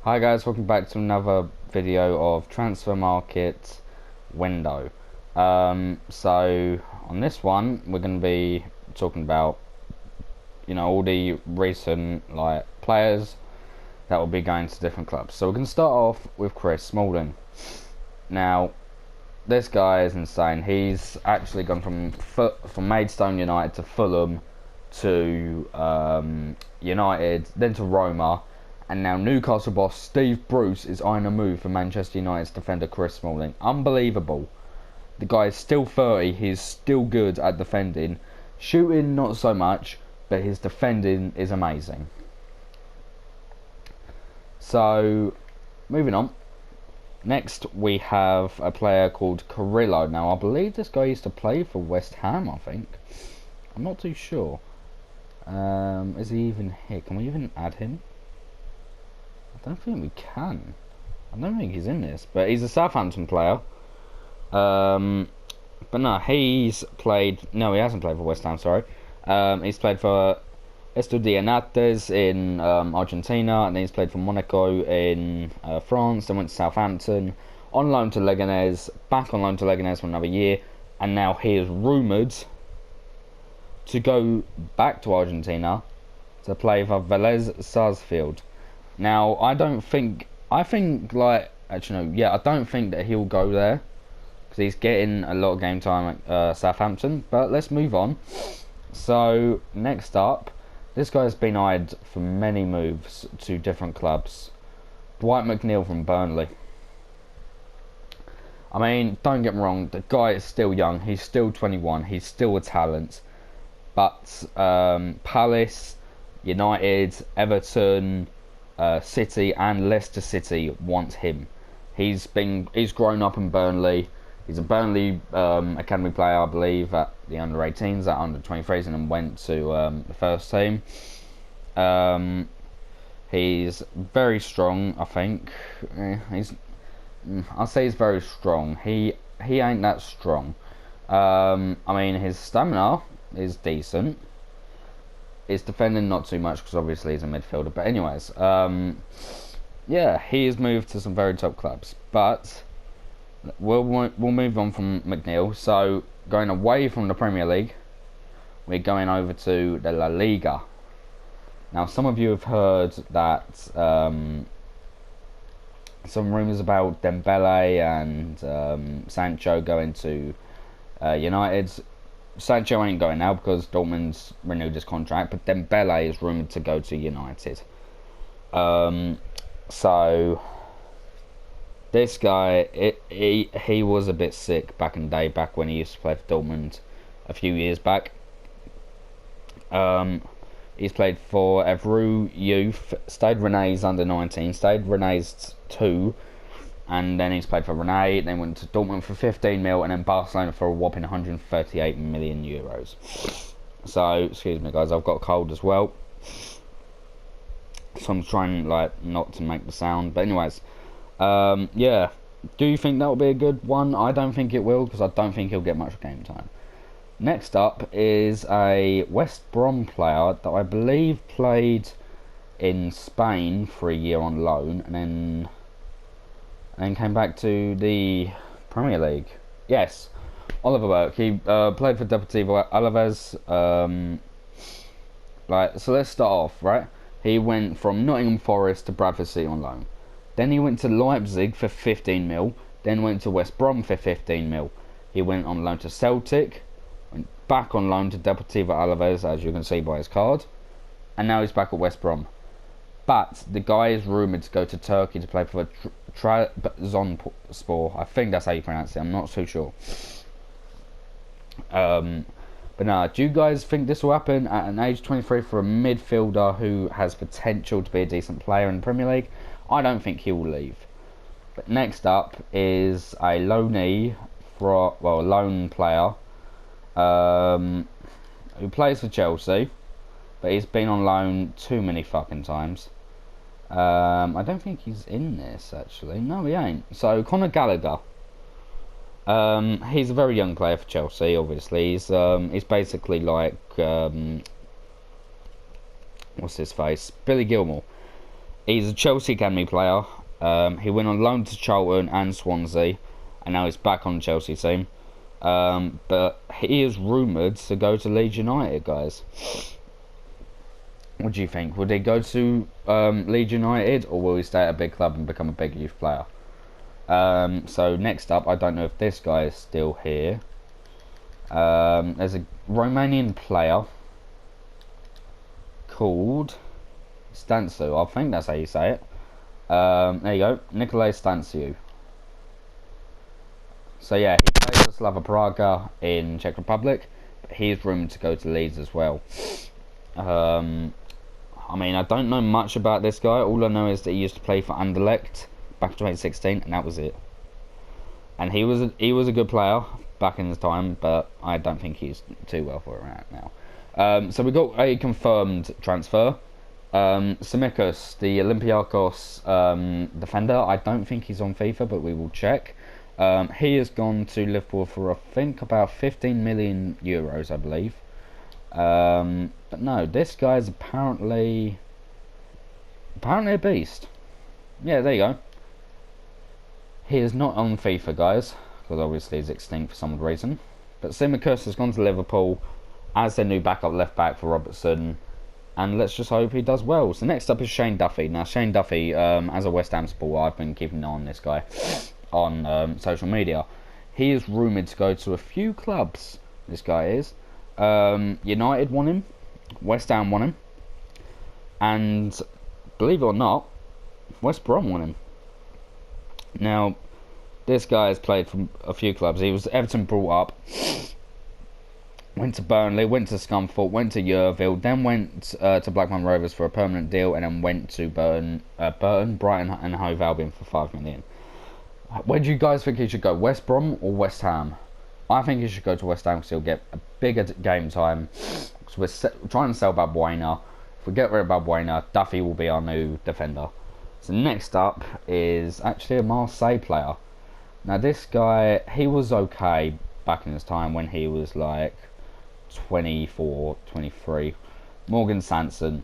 Hi guys, welcome back to another video of transfer market window. So on this one we're going to be talking about all the recent players that will be going to different clubs. So we're going to start off with Chris Smalling. Now this guy is insane. He's actually gone from Maidstone United to Fulham to United, then to Roma. And now Newcastle boss Steve Bruce is eyeing a move for Manchester United's defender Chris Smalling. Unbelievable. The guy is still 30. He's still good at defending. Shooting, not so much, but his defending is amazing. So, moving on. Next, we have a player called Carrillo. Now, I believe this guy used to play for West Ham, I think. I'm not too sure. Is he even here? Can we even add him? I don't think we can. I don't think he's in this, but he's a Southampton player. But no, he's played. No, he hasn't played for West Ham. Sorry. He's played for Estudiantes in Argentina, and then he's played for Monaco in France. Then went to Southampton, on loan to Leganés, back on loan to Leganés for another year, and now he is rumoured to go back to Argentina to play for Vélez Sarsfield. Now, I don't think that he'll go there because he's getting a lot of game time at Southampton. But let's move on. So next up, this guy's been eyed for many moves to different clubs. Dwight McNeil from Burnley. I mean, don't get me wrong, the guy is still young. He's still 21. He's still a talent. But Palace, United, Everton, City and Leicester City want him. He's grown up in Burnley. He's a Burnley academy player, I believe, at the under 18s, at under 23s, and then went to the first team. He's very strong, I think. I'll say he's very strong. He ain't that strong. I mean, his stamina is decent. His defending not too much because obviously he's a midfielder. But anyways, yeah, he has moved to some very top clubs. But we'll move on from McNeil. So going away from the Premier League, we're going over to the La Liga. Now, some of you have heard that some rumours about Dembele and Sancho going to United. Sancho ain't going now because Dortmund's renewed his contract, but Dembele is rumoured to go to United. So this guy, he was a bit sick back in the day, back when he used to play for Dortmund a few years back. He's played for Evru Youth, stayed René's under 19, stayed René's 2. And then he's played for Rennes, then went to Dortmund for 15 mil, and then Barcelona for a whopping 138 million euros. So, excuse me guys, I've got a cold as well. So I'm trying not to make the sound. But anyways, yeah. Do you think that will be a good one? I don't think it will, because I don't think he'll get much game time. Next up is a West Brom player that I believe played in Spain for a year on loan, and then came back to the Premier League. Yes, Oliver Burke. He played for Deportivo Alaves. So let's start off, right? He went from Nottingham Forest to Bradford City on loan. Then he went to Leipzig for 15 mil. Then went to West Brom for 15 mil. He went on loan to Celtic. Went back on loan to Deportivo Alaves, as you can see by his card. And now he's back at West Brom. But the guy is rumoured to go to Turkey to play for Trabzonspor. I think that's how you pronounce it. I'm not too sure. But no, do you guys think this will happen at an age 23 for a midfielder who has potential to be a decent player in the Premier League? I don't think he will leave. But next up is a loan player who plays for Chelsea, but he's been on loan too many fucking times. I don't think he's in this, actually. No, he ain't. So, Conor Gallagher. He's a very young player for Chelsea, obviously. He's basically like... what's his face? Billy Gilmore. He's a Chelsea Academy player. He went on loan to Charlton and Swansea, and now he's back on the Chelsea team. But he is rumoured to go to Leeds United, guys. What do you think? Would he go to Leeds United, or will he stay at a big club and become a big youth player? So next up, I don't know if this guy is still here. There's a Romanian player called Stancu. I think that's how you say it. There you go, Nicolae Stancu. So yeah, he plays for Slava Praga in Czech Republic, but he's rumoured to go to Leeds as well. I mean, I don't know much about this guy. All I know is that he used to play for Anderlecht back in 2016, and that was it. And he was a good player back in his time, but I don't think he's too well for it right now. So we got a confirmed transfer. Simikos, the Olympiacos defender. I don't think he's on FIFA, but we will check. He has gone to Liverpool for I think about 15 million euros, I believe. But no, this guy is apparently a beast. Yeah, there you go. He is not on FIFA, guys, because obviously he's extinct for some reason. But Simikos has gone to Liverpool as their new backup left back for Robertson, and let's just hope he does well. So next up is Shane Duffy. Now Shane Duffy, as a West Ham supporter, I've been keeping an eye on this guy on social media. He is rumoured to go to a few clubs. This guy is. United want him, West Ham want him, and believe it or not, West Brom want him. Now, this guy has played for a few clubs. He was Everton brought up, went to Burnley, went to Scunthorpe, went to Yeovil, then went to Blackburn Rovers for a permanent deal, and then went to Brighton, and Hove Albion for 5 million. Where do you guys think he should go, West Brom or West Ham? I think he should go to West Ham because he'll get a bigger game time. Because we're trying to sell Balbuena. If we get rid of Balbuena, Duffy will be our new defender. So next up is actually a Marseille player. Now this guy, he was okay back in his time when he was like 24, 23. Morgan Sanson.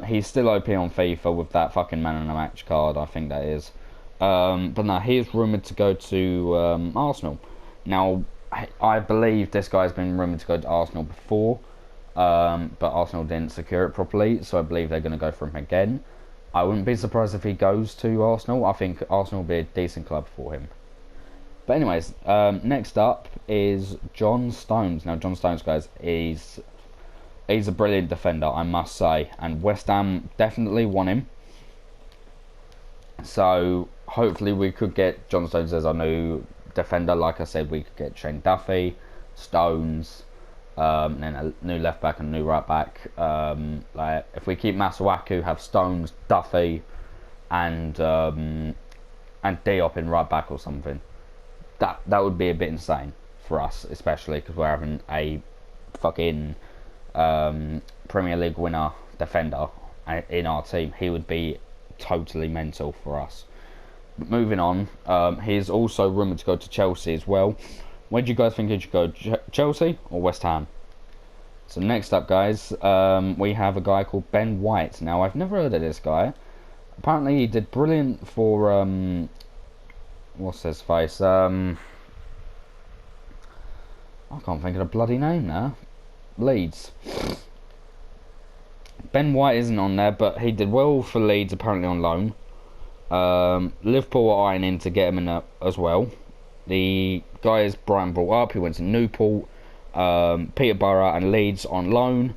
He's still OP on FIFA with that fucking man in the match card, I think that is. But no, he is rumoured to go to Arsenal. Now, I believe this guy's been rumoured to go to Arsenal before, but Arsenal didn't secure it properly, so I believe they're going to go for him again. I wouldn't be surprised if he goes to Arsenal. I think Arsenal will be a decent club for him. But anyways, next up is John Stones. Now, John Stones, guys, he's a brilliant defender, I must say, and West Ham definitely want him. So, hopefully we could get John Stones as our new defender. Like I said, we could get Shane Duffy, Stones, and then a new left back and a new right back. Like if we keep Masuaku, have Stones, Duffy, and Diop in right back or something. That would be a bit insane for us, especially because we're having a fucking Premier League winner defender in our team. He would be totally mental for us. Moving on, he's also rumoured to go to Chelsea as well. Where do you guys think he should go, Chelsea or West Ham? So next up, guys, we have a guy called Ben White. Now, I've never heard of this guy. Apparently, he did brilliant for, what's his face? I can't think of the bloody name now. Leeds. Ben White isn't on there, but he did well for Leeds, apparently on loan. Liverpool are eyeing in to get him in as well. The guy is Brian brought up. He went to Newport, Peterborough and Leeds on loan,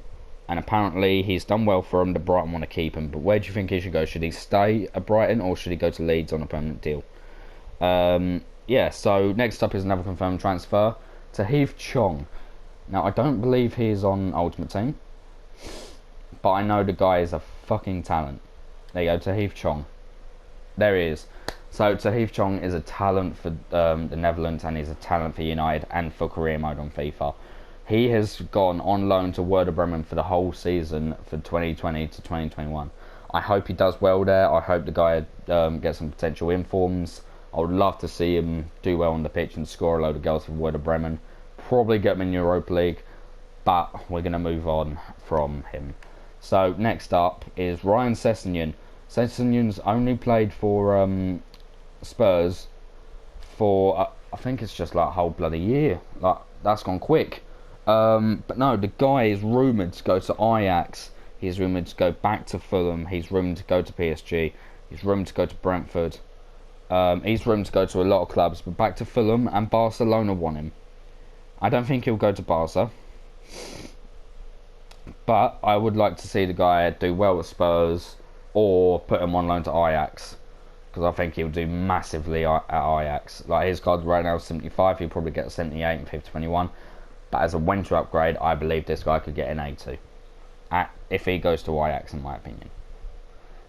and apparently he's done well for him. The Brighton want to keep him, but where do you think he should go? Should he stay at Brighton or should he go to Leeds on a permanent deal? Yeah, so next up is another confirmed transfer, Tahith Chong. Now I don't believe he's on Ultimate Team, but I know the guy is a fucking talent. There you go, Tahith Chong. There he is. So Tahith Chong is a talent for the Netherlands, and he's a talent for United and for career mode on FIFA. He has gone on loan to Werder Bremen for the whole season for 2020 to 2021. I hope he does well there. I hope the guy gets some potential informs. I would love to see him do well on the pitch and score a load of goals for Werder Bremen. Probably get him in Europa League, but we're going to move on from him. So next up is Ryan Sessegnon. Sessegnon only played for Spurs for I think it's just like a whole bloody year. Like that's gone quick. But no, the guy is rumoured to go to Ajax. He's rumoured to go back to Fulham. He's rumoured to go to PSG. He's rumoured to go to Brentford. He's rumoured to go to a lot of clubs, but back to Fulham, and Barcelona want him. I don't think he'll go to Barca, but I would like to see the guy do well at Spurs or put him on loan to Ajax, because I think he'll do massively at Ajax. Like his card right now is 75, he'll probably get 78 and 50-21. But as a winter upgrade, I believe this guy could get an 82 if he goes to Ajax, in my opinion.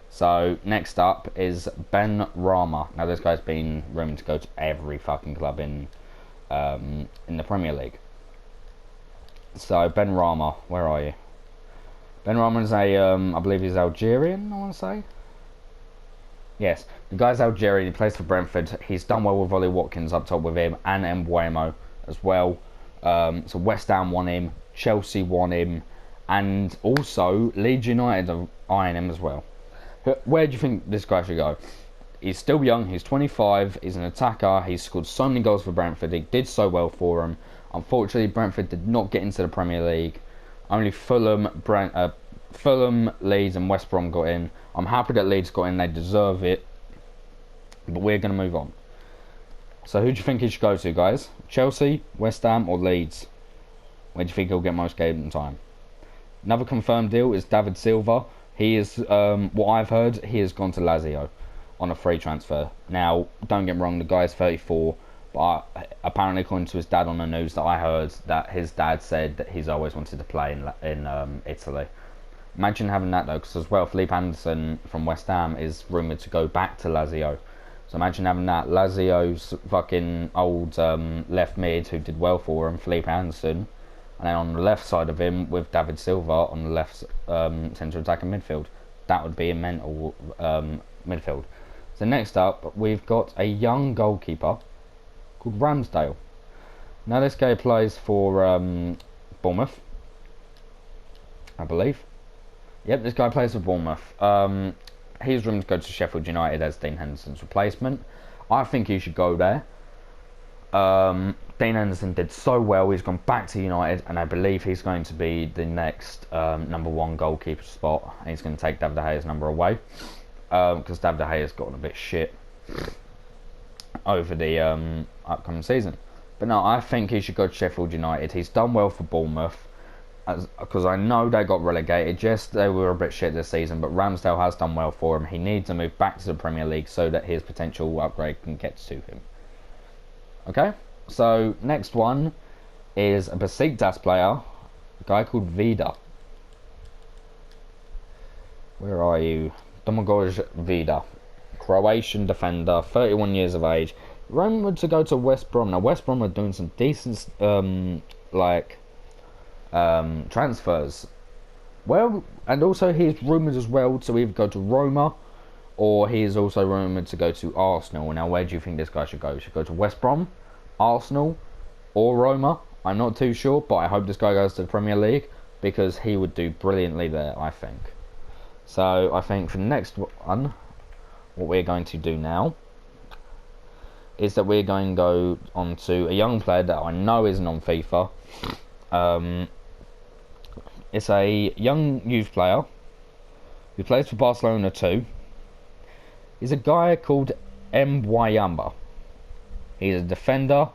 So next up is Ben Rama. Now this guy's been rumoured to go to every fucking club in the Premier League. So Ben Rama, where are you? Ben Rama is I believe he's Algerian, I want to say. Yes, the guy's Algerian, he plays for Brentford. He's done well with Ollie Watkins up top with him, and Mbuemo as well. So West Ham want him, Chelsea want him, and also Leeds United are eyeing him as well. Where do you think this guy should go? He's still young, he's 25, he's an attacker, he's scored so many goals for Brentford, he did so well for him. Unfortunately, Brentford did not get into the Premier League. Only Fulham, Leeds and West Brom got in. I'm happy that Leeds got in, they deserve it. But we're going to move on. So who do you think he should go to, guys? Chelsea, West Ham or Leeds? Where do you think he'll get most game time? Another confirmed deal is David Silva. He is, what I've heard, he has gone to Lazio on a free transfer. Now, don't get me wrong, the guy is 34, but apparently according to his dad on the news that I heard, that his dad said that he's always wanted to play in Italy. Imagine having that though, because as well, Felipe Anderson from West Ham is rumoured to go back to Lazio. So imagine having that. Lazio's fucking old left mid who did well for him, Felipe Anderson, and then on the left side of him with David Silva on the left centre attacking midfield. That would be a mental midfield. So next up, we've got a young goalkeeper called Ramsdale. Now this guy plays for Bournemouth, I believe. Yep, this guy plays for Bournemouth. He's rumoured to go to Sheffield United as Dean Henderson's replacement. I think he should go there. Dean Henderson did so well, he's gone back to United, and I believe he's going to be the next #1 goalkeeper spot. And he's going to take David De Gea's number away, because David De Gea's gotten a bit shit over the upcoming season. But no, I think he should go to Sheffield United. He's done well for Bournemouth, because I know they got relegated. Yes, they were a bit shit this season, but Ramsdale has done well for him. He needs to move back to the Premier League so that his potential upgrade can get to him. Okay, so next one is a Besiktas player, a guy called Vida. Where are you? Domagoj Vida, Croatian defender, 31 years of age. Rumoured to go to West Brom. Now West Brom are doing some decent transfers. Well, and also he's rumoured as well to either go to Roma, or he is also rumoured to go to Arsenal. Now where do you think this guy should go? Should go to West Brom, Arsenal, or Roma? I'm not too sure, but I hope this guy goes to the Premier League, because he would do brilliantly there, I think. So I think for the next one, what we're going to do now is that we're going to go on to a young player that I know isn't on FIFA. It's a young youth player who plays for Barcelona too. He's a guy called Mbuemo. He's a defender.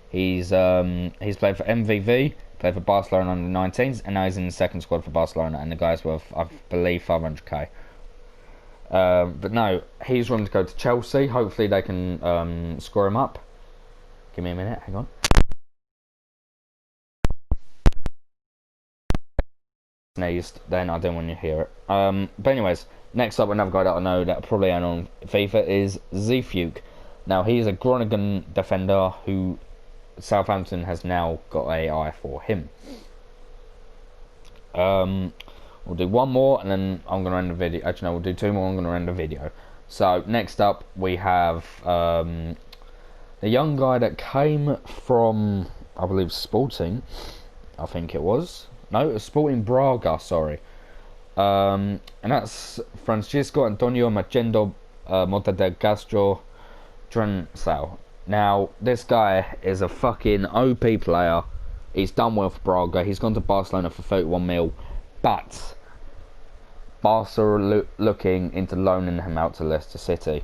He's played for MVV, played for Barcelona under 19s, and now he's in the second squad for Barcelona. And the guy's worth, I believe, 500k. But no, he's running to go to Chelsea. Hopefully they can score him up. Give me a minute. Hang on. Sneezed, then I don't want you to hear it. But anyways, next up, another guy that I know that probably ain't on FIFA is Zefuk. Now he's a Groningen defender who Southampton has now got an eye for him. We'll do one more and then I'm going to end the video. Actually, no, we'll do two more. I'm going to end the video. So next up, we have the young guy that came from, I believe, Sporting. I think it was. No, it was Sporting Braga, sorry. And that's Francisco Antonio Machendo Mota de Castro Trensal. Now, this guy is a fucking OP player. He's done well for Braga. He's gone to Barcelona for 31 mil, but Barca are looking into loaning him out to Leicester City.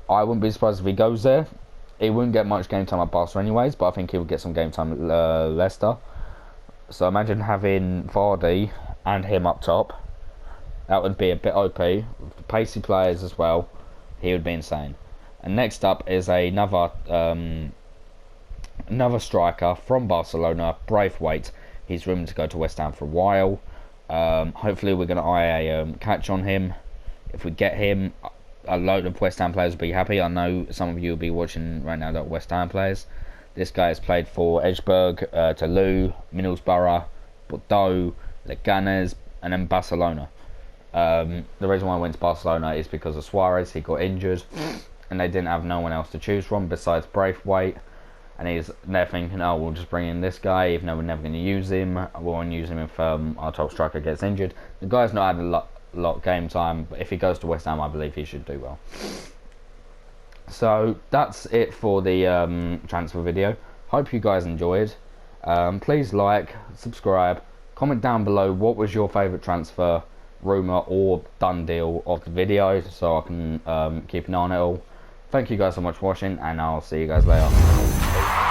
I wouldn't be surprised if he goes there. He wouldn't get much game time at Barca anyways, but I think he would get some game time at Leicester. So imagine having Vardy and him up top. That would be a bit OP. With the pacey players as well, he would be insane. And next up is another striker from Barcelona, Braithwaite. He's rumored to go to West Ham for a while. Hopefully we're going to eye a catch on him. If we get him, a load of West Ham players will be happy. I know some of you will be watching right now that West Ham players. This guy has played for Edgeburg, Toulouse, Middlesbrough, Bordeaux, Leganes, and then Barcelona. The reason why I went to Barcelona is because of Suarez. He got injured, and they didn't have no one else to choose from besides Braithwaite. And they're thinking, oh, we'll just bring in this guy, even though we're never going to use him. We won't use him if our top striker gets injured. The guy's not had a lot of game time, but if he goes to West Ham, I believe he should do well. So that's it for the transfer video. Hope you guys enjoyed. Please like, subscribe, comment down below what was your favourite transfer, rumour or done deal of the video, so I can keep an eye on it all. Thank you guys so much for watching, and I'll see you guys later.